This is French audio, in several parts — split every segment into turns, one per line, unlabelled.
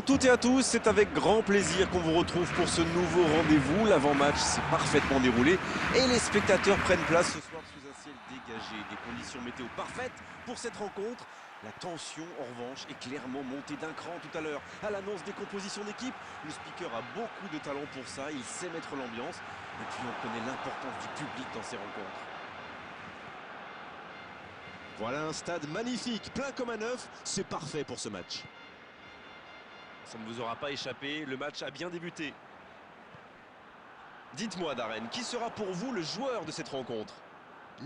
Toutes et à tous, c'est avec grand plaisir qu'on vous retrouve pour ce nouveau rendez-vous. L'avant-match s'est parfaitement déroulé et les spectateurs prennent place ce soir sous un ciel dégagé. Des conditions météo parfaites pour cette rencontre. La tension, en revanche, est clairement montée d'un cran tout à l'heure. À l'annonce des compositions d'équipe, le speaker a beaucoup de talent pour ça. Il sait mettre l'ambiance. Et puis on connaît l'importance du public dans ces rencontres. Voilà un stade magnifique, plein comme un œuf. C'est parfait pour ce match. Ça ne vous aura pas échappé, le match a bien débuté. Dites-moi Darren, qui sera pour vous le joueur de cette rencontre?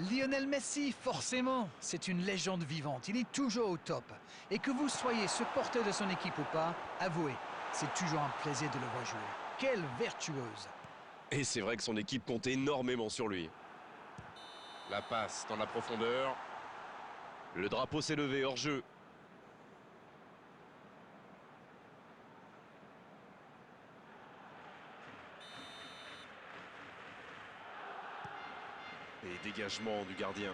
Lionel Messi, forcément, c'est une légende vivante, il est toujours au top. Et que vous soyez supporter de son équipe ou pas, avouez, c'est toujours un plaisir de le voir jouer. Quelle vertueuse!
Et c'est vrai que son équipe compte énormément sur lui. La passe dans la profondeur. Le drapeau s'est levé hors jeu. Et dégagement du gardien.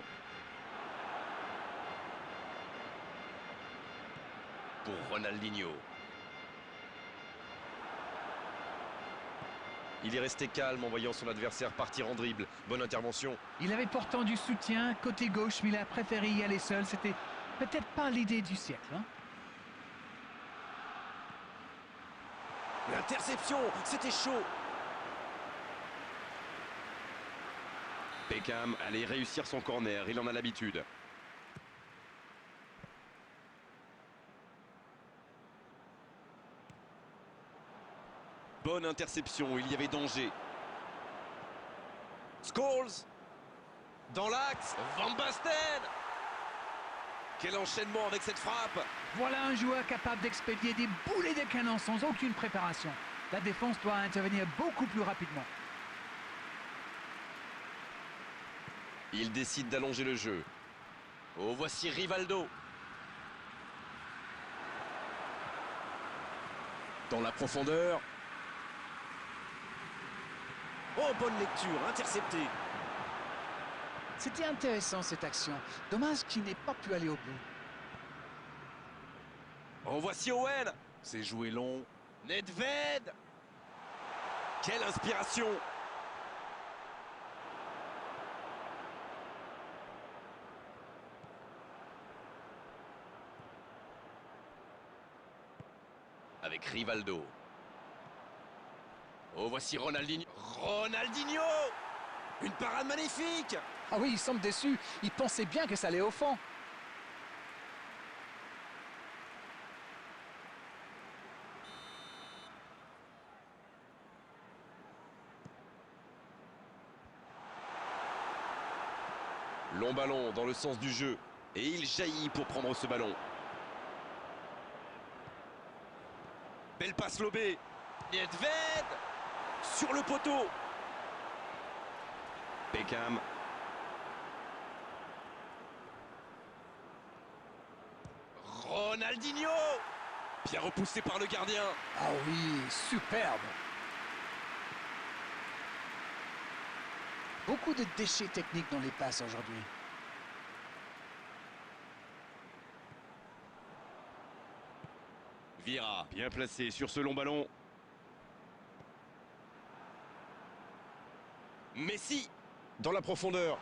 Pour Ronaldinho. Il est resté calme en voyant son adversaire partir en dribble. Bonne intervention.
Il avait pourtant du soutien côté gauche, mais il a préféré y aller seul. C'était peut-être pas l'idée du siècle, hein?
L'interception, c'était chaud. Beckham allait réussir son corner, il en a l'habitude. Bonne interception, il y avait danger. Scholes dans l'axe, Van Basten. Quel enchaînement avec cette frappe.
Voilà un joueur capable d'expédier des boulets de canon sans aucune préparation. La défense doit intervenir beaucoup plus rapidement.
Il décide d'allonger le jeu. Oh, voici Rivaldo. Dans la profondeur. Oh, bonne lecture, intercepté.
C'était intéressant cette action. Dommage qu'il n'ait pas pu aller au bout.
Oh, voici Owen. C'est joué long. Nedved. Quelle inspiration. Avec Rivaldo. Oh, voici Ronaldinho. Ronaldinho. Une parade magnifique.
Ah oui, il semble déçu. Il pensait bien que ça allait au fond.
Long ballon dans le sens du jeu. Et il jaillit pour prendre ce ballon. Belle passe lobée. Nedved. Sur le poteau. Beckham. Ronaldinho. Bien repoussé par le gardien.
Ah oui, superbe. Beaucoup de déchets techniques dans les passes aujourd'hui.
Vieira, bien placé sur ce long ballon. Messi, dans la profondeur.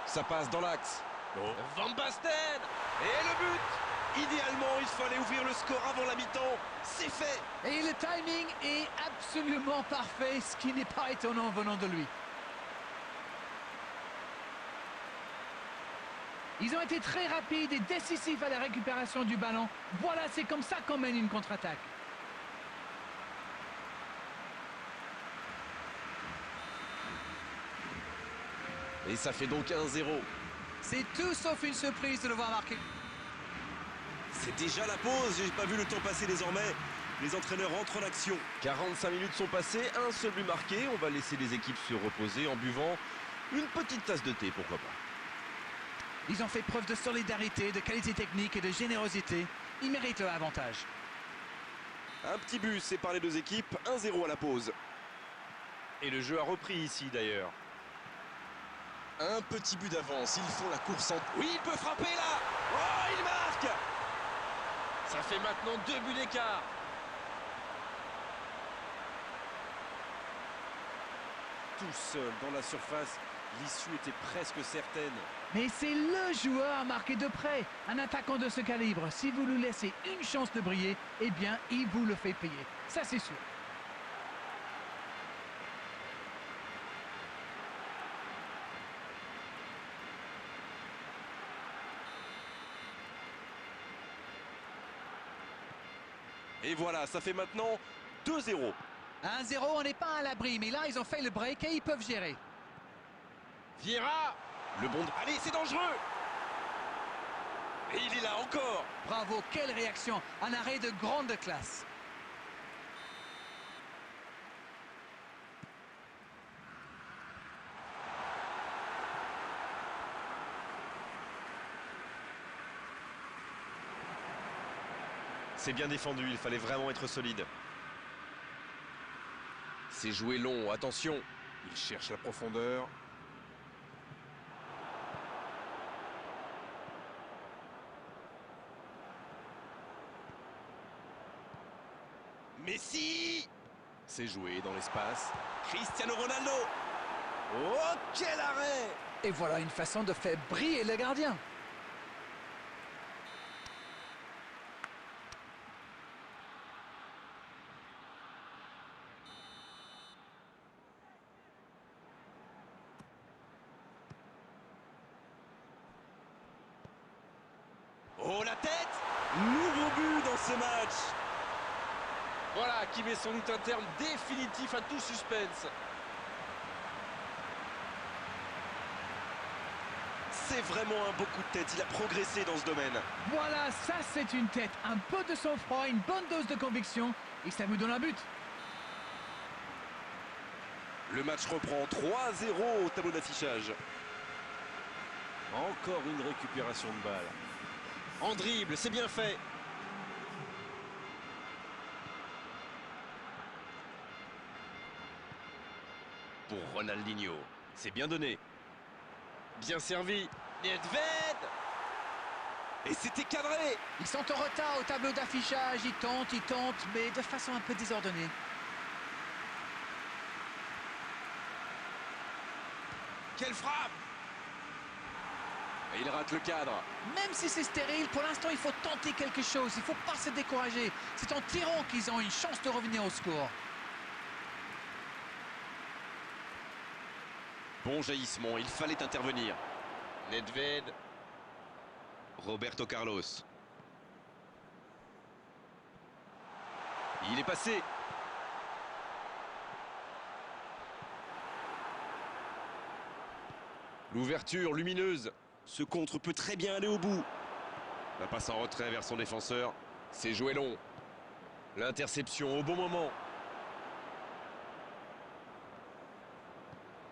Ça passe dans l'axe. Oh. Van Basten. Et le but. Idéalement, il fallait ouvrir le score avant la mi-temps. C'est fait.
Et le timing est absolument parfait, ce qui n'est pas étonnant venant de lui. Ils ont été très rapides et décisifs à la récupération du ballon. Voilà, c'est comme ça qu'on mène une contre-attaque.
Et ça fait donc 1-0.
C'est tout sauf une surprise de le voir marquer.
C'est déjà la pause, j'ai pas vu le temps passer désormais. Les entraîneurs entrent en action. 45 minutes sont passées, un seul but marqué. On va laisser les équipes se reposer en buvant une petite tasse de thé, pourquoi pas.
Ils ont fait preuve de solidarité, de qualité technique et de générosité. Ils méritent leur avantage.
Un petit but sépare les deux équipes, 1-0 à la pause. Et le jeu a repris ici d'ailleurs. Un petit but d'avance, ils font la course en... Oui, il peut frapper là. Oh, il marque. Ça fait maintenant 2 buts d'écart. tout seul dans la surface. L'issue était presque certaine.
Mais c'est le joueur à marquer de près. Un attaquant de ce calibre, si vous lui laissez une chance de briller, eh bien, il vous le fait payer. Ça, c'est sûr.
Et voilà, ça fait maintenant 2-0.
1-0, on n'est pas à l'abri, mais là, ils ont fait le break et ils peuvent gérer.
Vieira, le bon... Allez, c'est dangereux. Et il est là encore.
Bravo, quelle réaction. Un arrêt de grande classe.
C'est bien défendu, il fallait vraiment être solide. C'est joué long, attention. Il cherche la profondeur. Messi! C'est joué dans l'espace. Cristiano Ronaldo! Oh, quel arrêt!
Et voilà une façon de faire briller le gardien.
Oh, la tête! Nouveau but dans ce match! Voilà qui met sans doute un terme définitif à tout suspense. C'est vraiment un beau coup de tête, il a progressé dans ce domaine.
Voilà, ça c'est une tête. Un peu de sang-froid, une bonne dose de conviction. Et ça vous donne un but.
Le match reprend 3-0 au tableau d'affichage. Encore une récupération de balle. En dribble, c'est bien fait. Pour Ronaldinho, c'est bien donné. Bien servi. Nedved! Et c'était cadré!
Ils sont en retard au tableau d'affichage. Ils tentent, mais de façon un peu désordonnée.
Quelle frappe! Et il rate le cadre.
Même si c'est stérile, pour l'instant, il faut tenter quelque chose. Il ne faut pas se décourager. C'est en tirant qu'ils ont une chance de revenir au score.
Bon jaillissement, il fallait intervenir. Nedved. Roberto Carlos. Il est passé. L'ouverture lumineuse. Ce contre peut très bien aller au bout. La passe en retrait vers son défenseur. C'est joué long. L'interception au bon moment.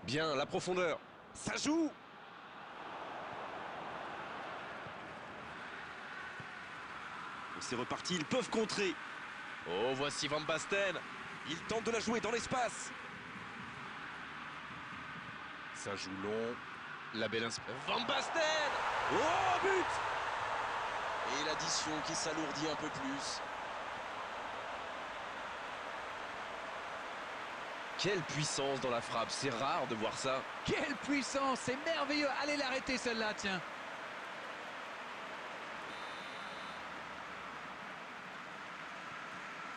Bien, la profondeur. Ça joue! C'est reparti, ils peuvent contrer. Oh, voici Van Basten. Il tente de la jouer dans l'espace. Ça joue long. La belle inspiration. Van Basten! Oh, but! Et l'addition qui s'alourdit un peu plus. Quelle puissance dans la frappe, c'est rare de voir ça.
Quelle puissance, c'est merveilleux. Allez l'arrêter celle-là, tiens.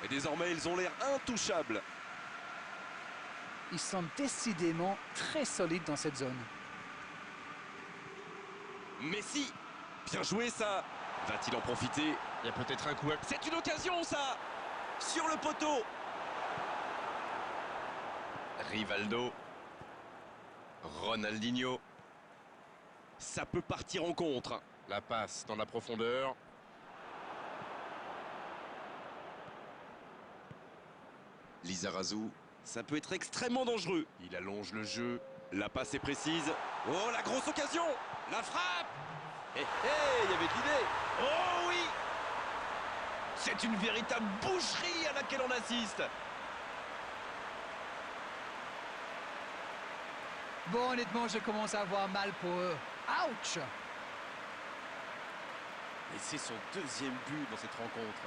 Et désormais, ils ont l'air intouchables.
Ils sont décidément très solides dans cette zone.
Messi! Bien joué, ça! Va-t-il en profiter? Il y a peut-être un coup. C'est une occasion, ça! Sur le poteau! Rivaldo. Ronaldinho. Ça peut partir en contre. La passe dans la profondeur. Lizarazu. Ça peut être extrêmement dangereux. Il allonge le jeu. La passe est précise. Oh, la grosse occasion! La frappe! Hé, hé, il y avait de l'idée! Oh oui! C'est une véritable boucherie à laquelle on assiste!
Bon, honnêtement, je commence à avoir mal pour eux. Ouch!
Et c'est son deuxième but dans cette rencontre.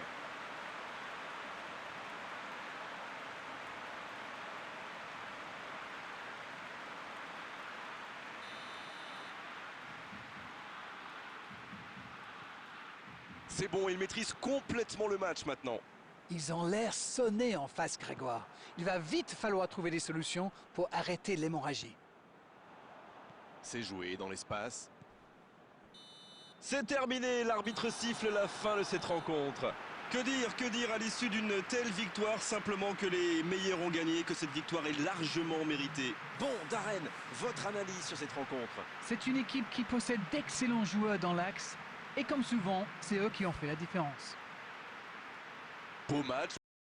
C'est bon, il maîtrise complètement le match maintenant.
Ils ont l'air sonnés en face, Grégoire. Il va vite falloir trouver des solutions pour arrêter l'hémorragie.
C'est joué dans l'espace. C'est terminé, l'arbitre siffle la fin de cette rencontre. Que dire à l'issue d'une telle victoire, simplement que les meilleurs ont gagné, que cette victoire est largement méritée. Bon, Darren, votre analyse sur cette rencontre?
C'est une équipe qui possède d'excellents joueurs dans l'axe. Et comme souvent, c'est eux qui ont fait la différence.
Beau match.